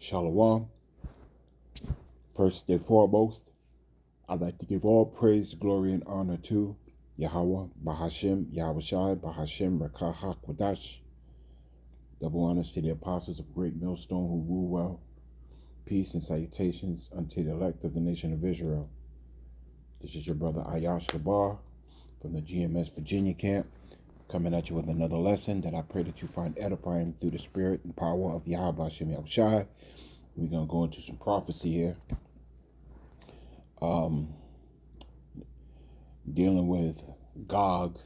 Shalom. First and foremost, I'd like to give all praise, glory, and honor to Yahweh, Bahashim, Yahushai, Bahashim, Rakah HaKodash. Double honors to the apostles of Great Millstone who rule well. Peace and salutations unto the elect of the nation of Israel. This is your brother Ayash Gabar from the GMS Virginia camp, coming at you with another lesson that I pray that you find edifying through the spirit and power of Yahweh Bahashim Yahushai. We're going to go into some prophecy here. Dealing with Gog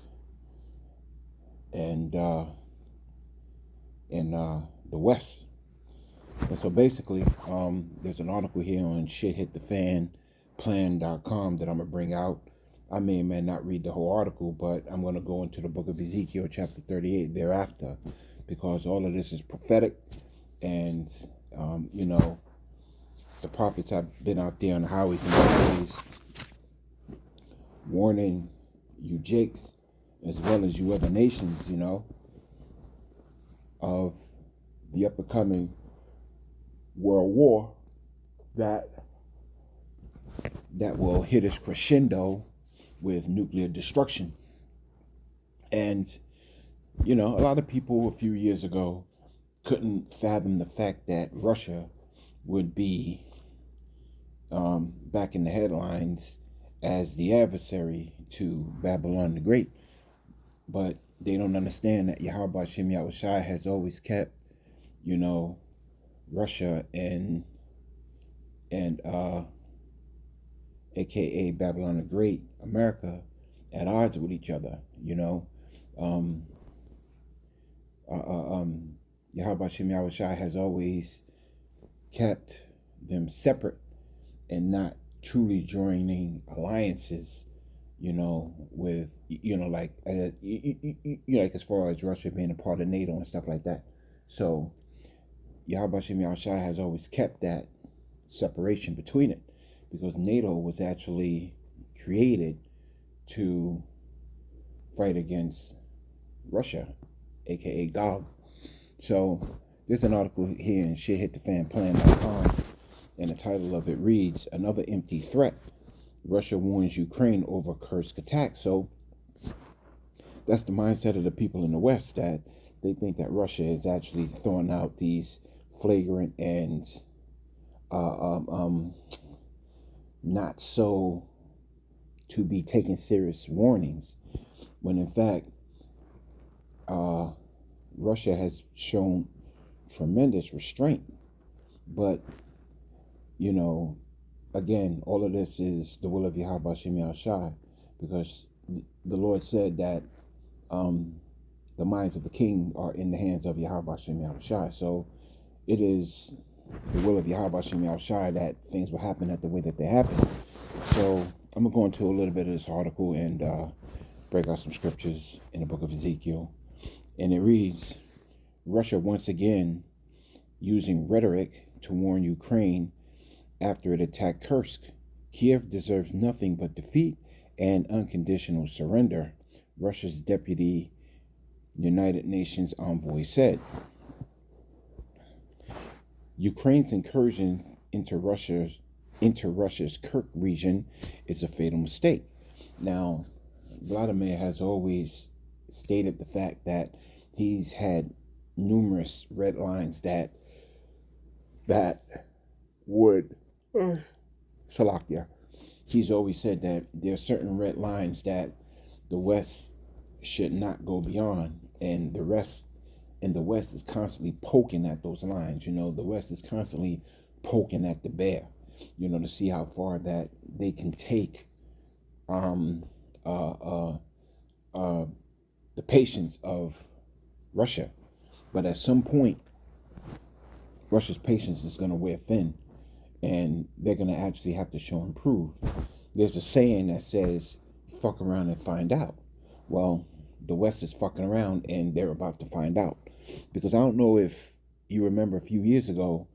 and in the West. And so basically, there's an article here on shithitthefan.plan.com that I'm going to bring out. I may or may not read the whole article, but I'm going to go into the book of Ezekiel chapter 38 thereafter, because all of this is prophetic. And, the prophets have been out there on the highways and byways warning you jakes, as well as you other nations, of the upcoming world war that will hit its crescendo with nuclear destruction. And, a lot of people a few years ago couldn't fathom the fact that Russia would be back in the headlines as the adversary to Babylon the Great. But they don't understand that Yahweh Bahashim Yahushai has always kept, Russia and aka Babylon the Great, America, at odds with each other. Yahweh Bahashim Yahushai has always kept them separate and not truly joining alliances, with, like as far as Russia being a part of NATO and stuff like that. So Yahweh Bahashim Yahushai has always kept that separation between it, because NATO was actually created to fight against Russia, aka Gog. So there's an article here in shithitthefan.plan.com, and the title of it reads, "Another Empty Threat. Russia warns Ukraine over Kursk attack." So that's the mindset of the people in the West, that they think that Russia is actually throwing out these flagrant and not so to be taken serious warnings, when in fact Russia has shown tremendous restraint. But again, all of this is the will of Yahweh Bahashim Yahushai, because the Lord said that the minds of the king are in the hands of Yahweh Bahashim Yahushai. So it is the will of Yahweh Bahashim Yahushai that things will happen at the way that they happen. So I'm going to go into a little bit of this article and break out some scriptures in the book of Ezekiel. And it reads, "Russia once again using rhetoric to warn Ukraine after it attacked Kursk. Kiev deserves nothing but defeat and unconditional surrender," Russia's deputy United Nations envoy said. Ukraine's incursion into Russia's Kursk region is a fatal mistake. Now, Vladimir has always stated the fact that he's had numerous red lines that would Shalakia. He's always said that there are certain red lines that the West should not go beyond, and the West is constantly poking at those lines. The West is constantly poking at the bear, to see how far that they can take the patience of Russia. But at some point, Russia's patience is going to wear thin, and they're going to actually have to show and prove. There's a saying that says, fuck around and find out. Well, the West is fucking around, and they're about to find out. Because I don't know if you remember a few years ago,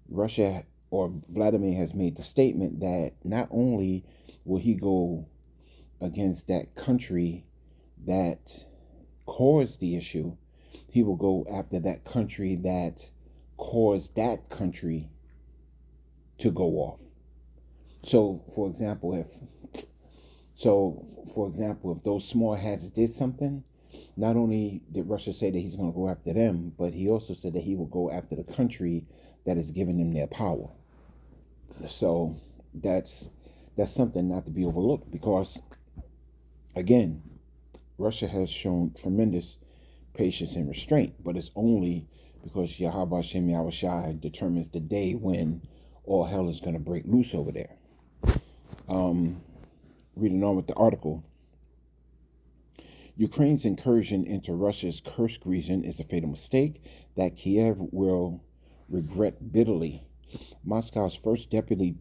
Russia or Vladimir has made the statement that not only will he go against that country that caused the issue, he will go after that country that cause that country to go off. So, for example, if those small hats did something, not only did Russia say that he's going to go after them, but he also said that he will go after the country that is giving them their power. So that's something not to be overlooked, because again, Russia has shown tremendous patience and restraint, but it's only because Yahweh Shem Yahushai determines the day when all hell is going to break loose over there. Reading on with the article, Ukraine's incursion into Russia's Kursk region is a fatal mistake that Kiev will regret bitterly. Moscow's first deputy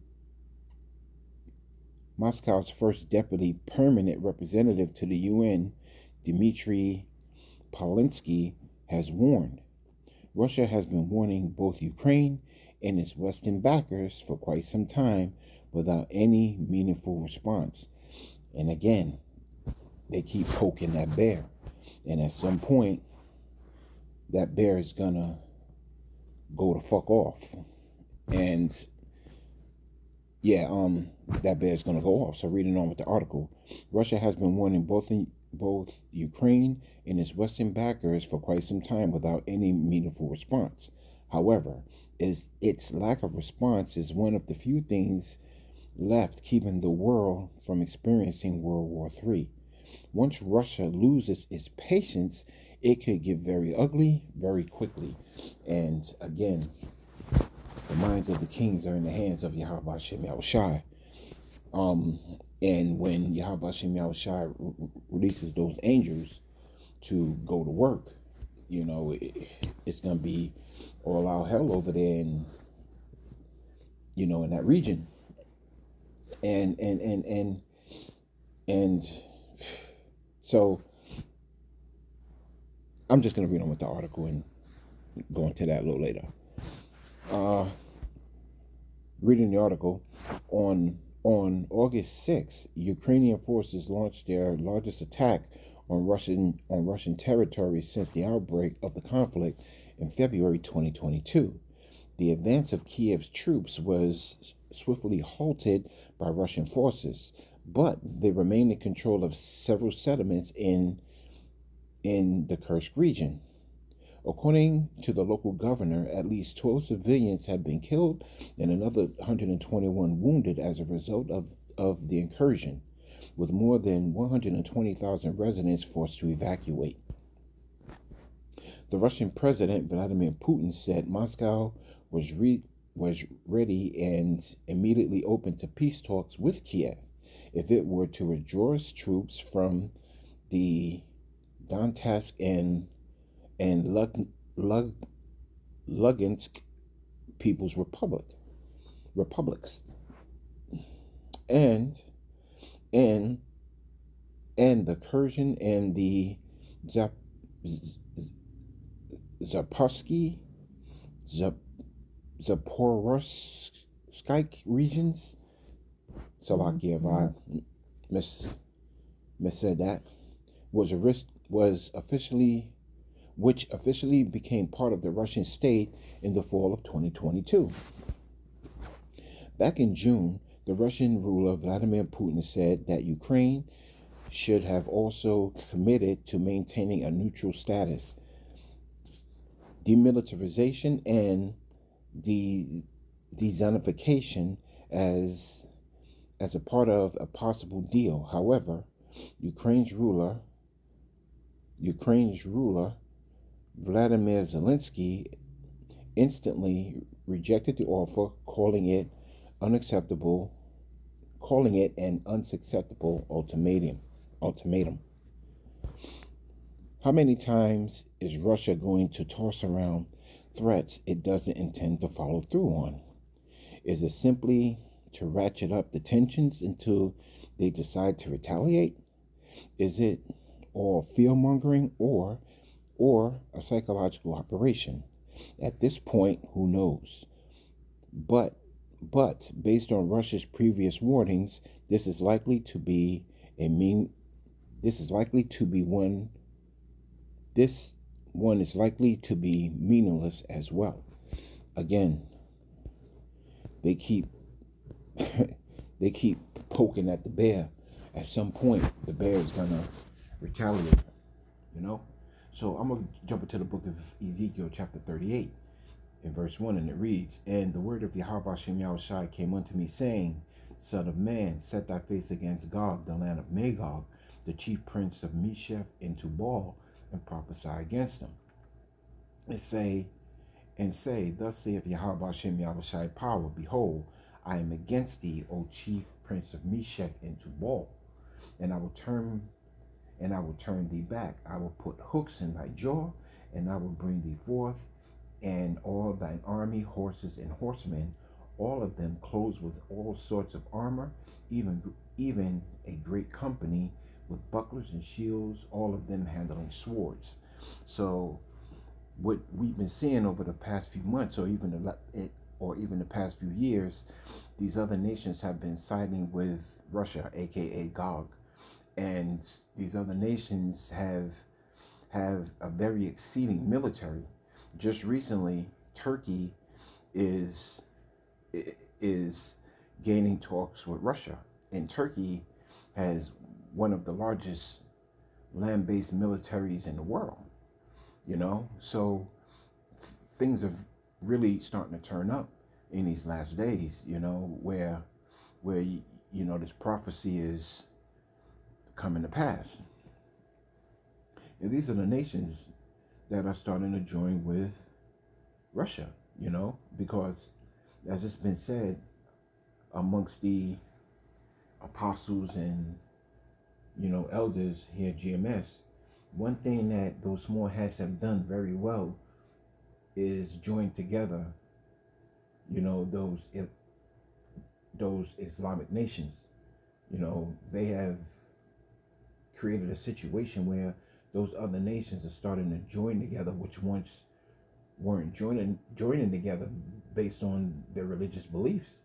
permanent representative to the UN, Dmitry Polinsky, has warned. Russia has been warning both Ukraine and its Western backers for quite some time without any meaningful response. And again, they keep poking that bear. And at some point, that bear is gonna go the fuck off. And yeah, that bear is gonna go off. So reading on with the article, Russia has been warning both Ukraine and its Western backers for quite some time without any meaningful response. However, its lack of response is one of the few things left keeping the world from experiencing World War III. Once Russia loses its patience, it could get very ugly very quickly. And again, the minds of the kings are in the hands of Yahweh Shem Yahushai. And when Yahweh Shem Yahushai releases those angels to go to work, it's going to be all out hell over there in that region. And so I'm just going to read on with the article and go into that a little later. Reading the article, on August 6th, Ukrainian forces launched their largest attack on Russian territory since the outbreak of the conflict in February 2022. The advance of Kiev's troops was swiftly halted by Russian forces, but they remained in control of several settlements in the Kursk region. According to the local governor, at least 12 civilians have been killed and another 121 wounded as a result of the incursion, with more than 120,000 residents forced to evacuate. The Russian President Vladimir Putin said Moscow was ready and immediately open to peace talks with Kiev if it were to withdraw its troops from the Donetsk and Lugansk People's Republics, and the Kherson and the Zaporozhye regions. Slovakia, if I missaid that, which officially became part of the Russian state in the fall of 2022. Back in June, the Russian ruler Vladimir Putin said that Ukraine should have also committed to maintaining a neutral status, demilitarization, and de-Zenification as a part of a possible deal. However, Ukraine's ruler Vladimir Zelensky instantly rejected the offer, calling it an unacceptable ultimatum. How many times is Russia going to toss around threats it doesn't intend to follow through on? Is it simply to ratchet up the tensions until they decide to retaliate? Is it all fear-mongering or a psychological operation? At this point, who knows? But based on Russia's previous warnings, this is likely to be one is likely to be meaningless as well. again, they keep they keep poking at the bear. At some point, the bear is gonna retaliate. You know. So I'm gonna jump into the book of Ezekiel, chapter 38, in verse 1, and it reads, "And the word of Yahweh Shem Yahushai came unto me, saying, Son of man, set thy face against Gog, the land of Magog, the chief prince of Meshech, and Tubal, and prophesy against him. And say, Thus saith Yahweh Shem Yahushai power, Behold, I am against thee, O chief prince of Meshech and Tubal, and I will turn thee back. I will put hooks in thy jaw, and I will bring thee forth, and all thine army, horses and horsemen, all of them clothed with all sorts of armor, even a great company with bucklers and shields, all of them handling swords." So what we've been seeing over the past few months, or even the past few years, these other nations have been siding with Russia, aka Gog, and these other nations have a very exceeding military. Just recently, Turkey is gaining talks with Russia, and Turkey has one of the largest land-based militaries in the world. So things are really starting to turn up in these last days. Where this prophecy is coming to pass. And these are the nations that are starting to join with Russia, because as it's been said amongst the apostles and, elders here at GMS, one thing that those small hats have done very well is join together, those Islamic nations. They have created a situation where those other nations are starting to join together, which once weren't joining together based on their religious beliefs.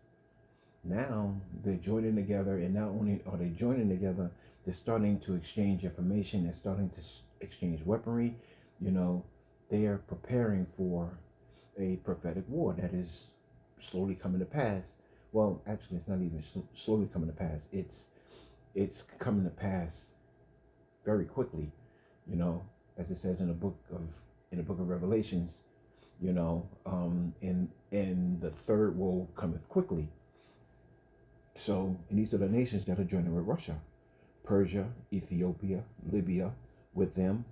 Now they're joining together, and not only are they joining together, they're starting to exchange information. They're starting to exchange weaponry. They are preparing for a prophetic war that is slowly coming to pass. Well, actually, it's not even slowly coming to pass. It's coming to pass very quickly. As it says in the book of Revelations. And the third woe cometh quickly. So, and these are the nations that are joining with Russia: Persia, Ethiopia, Libya, with them,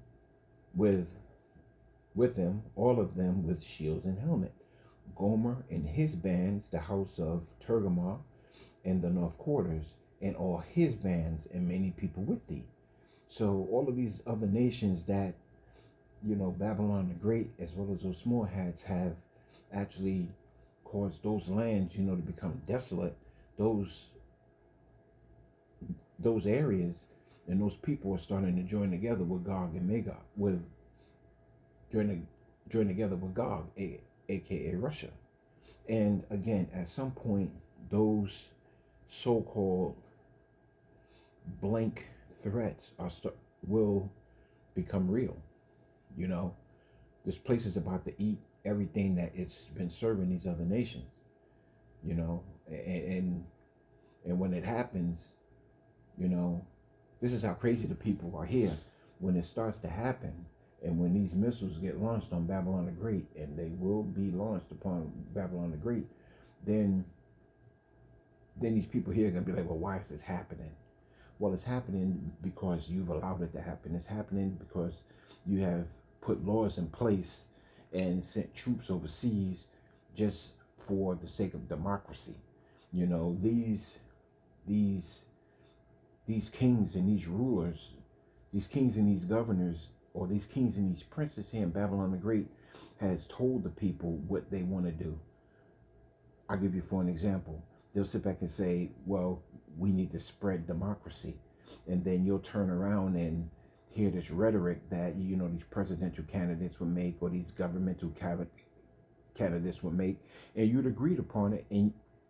all of them with shields and helmet. Gomer and his bands, the house of Tergamah, and the north quarters, and all his bands, and many people with thee. So all of these other nations that, Babylon the Great, as well as those small hats, have actually caused those lands, to become desolate. Those areas and those people are starting to join together with Gog and Magog, join together with Gog, aka Russia. And again, at some point, those so-called blank threats will become real. This place is about to eat everything that it's been serving these other nations. And when it happens, this is how crazy the people are here. When it starts to happen, and when these missiles get launched on Babylon the Great, and they will be launched upon Babylon the Great, then these people here are going to be like, well, why is this happening? Well, it's happening because you've allowed it to happen. It's happening because you have put laws in place and sent troops overseas just for the sake of democracy. These kings and these rulers, these kings and these governors, or these kings and these princes here in Babylon the Great, has told the people what they want to do. I'll give you for an example. They'll sit back and say, well, we need to spread democracy. And then you'll turn around and hear this rhetoric that, these presidential candidates would make, or these governmental candidates would make, and you'd agreed upon it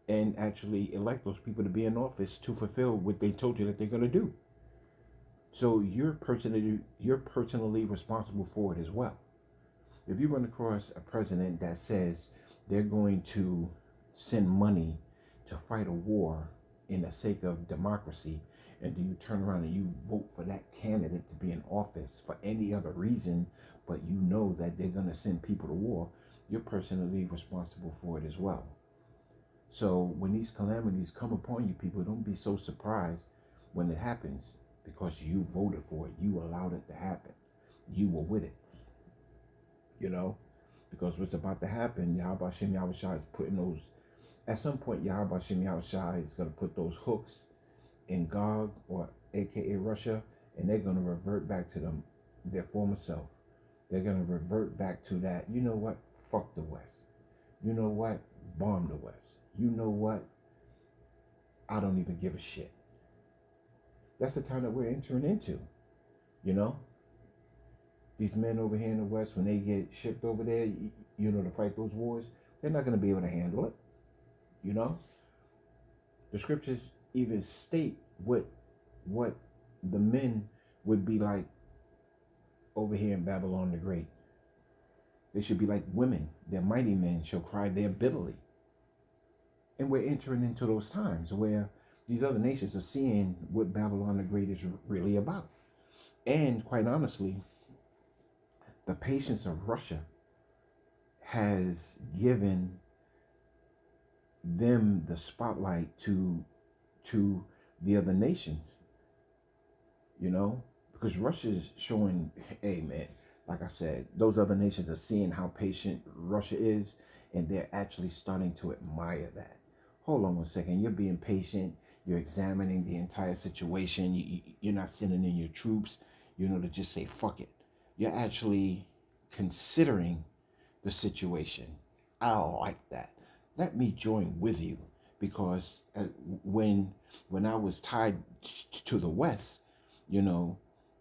and actually elect those people to be in office to fulfill what they told you that they're going to do. So you're personally responsible for it as well. If you run across a president that says they're going to send money to fight a war in the sake of democracy, and then you turn around and you vote for that candidate to be in office for any other reason, but you know that they're going to send people to war, you're personally responsible for it as well. So when these calamities come upon you, people, don't be so surprised when it happens, because you voted for it. You allowed it to happen. You were with it. You know? Because what's about to happen, Yahweh Shem Yahushua is putting those, at some point, Yahweh Shem Yahushua is going to put those hooks in Gog, or aka Russia, and they're going to revert back to their former self. They're going to revert back to that, you know what, fuck the West. You know what, bomb the West. You know what, I don't even give a shit. That's the time that we're entering into, you know? These men over here in the West, when they get shipped over there, you know, to fight those wars, they're not going to be able to handle it, you know? The scriptures even state what the men would be like over here in Babylon the Great. They should be like women. Their mighty men shall cry there bitterly. And we're entering into those times where these other nations are seeing what Babylon the Great is really about. And quite honestly, the patience of Russia has given them the spotlight to the other nations, you know, because Russia is showing, hey man, like I said, those other nations are seeing how patient Russia is, and they're actually starting to admire that. Hold on one second, you're being patient, you're examining the entire situation, you're not sending in your troops, you know, to just say fuck it. You're actually considering the situation. I like that. Let me join with you, because when I was tied to the West, you know,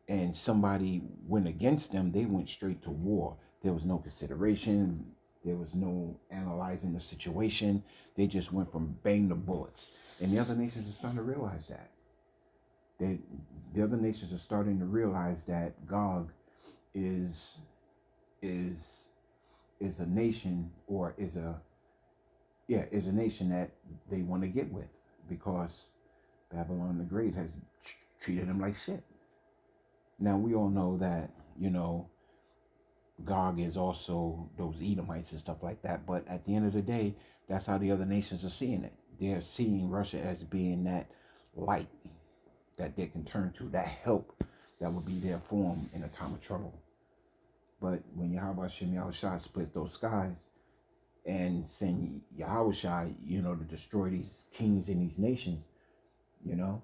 and somebody went against them, they went straight to war. There was no consideration. There was no analyzing the situation. They just went from bang to bullets. And the other nations are starting to realize that. The other nations are starting to realize that Gog is a nation, or is a nation that they want to get with, because Babylon the Great has treated them like shit. Now we all know that, you know, Gog is also those Edomites and stuff like that, but at the end of the day, that's how the other nations are seeing it. They're seeing Russia as being that light that they can turn to, that help that will be there for them in a time of trouble. But when Yahweh Shem Yahushua split those skies and send Yahushua, you know, to destroy these kings and these nations, you know,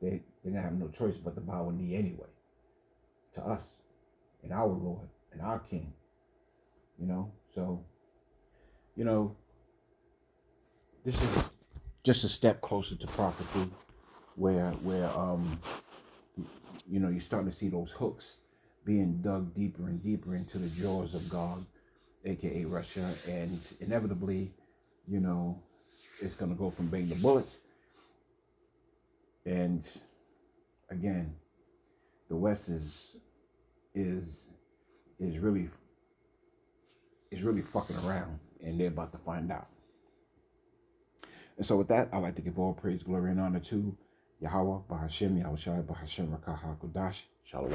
they're going to have no choice but to bow a knee anyway to us and our Lord and our King, you know. So, you know, this is just a step closer to prophecy, where you know, you're starting to see those hooks being dug deeper and deeper into the jaws of Gog, aka Russia, and inevitably, you know, it's going to go from bang to bullets. And again, the West is really fucking around, and they're about to find out. And so with that, I'd like to give all praise, glory, and honor to Yahweh, Bahashem, Yahushua, Bahashem, Rakah HaKodash, Shalom.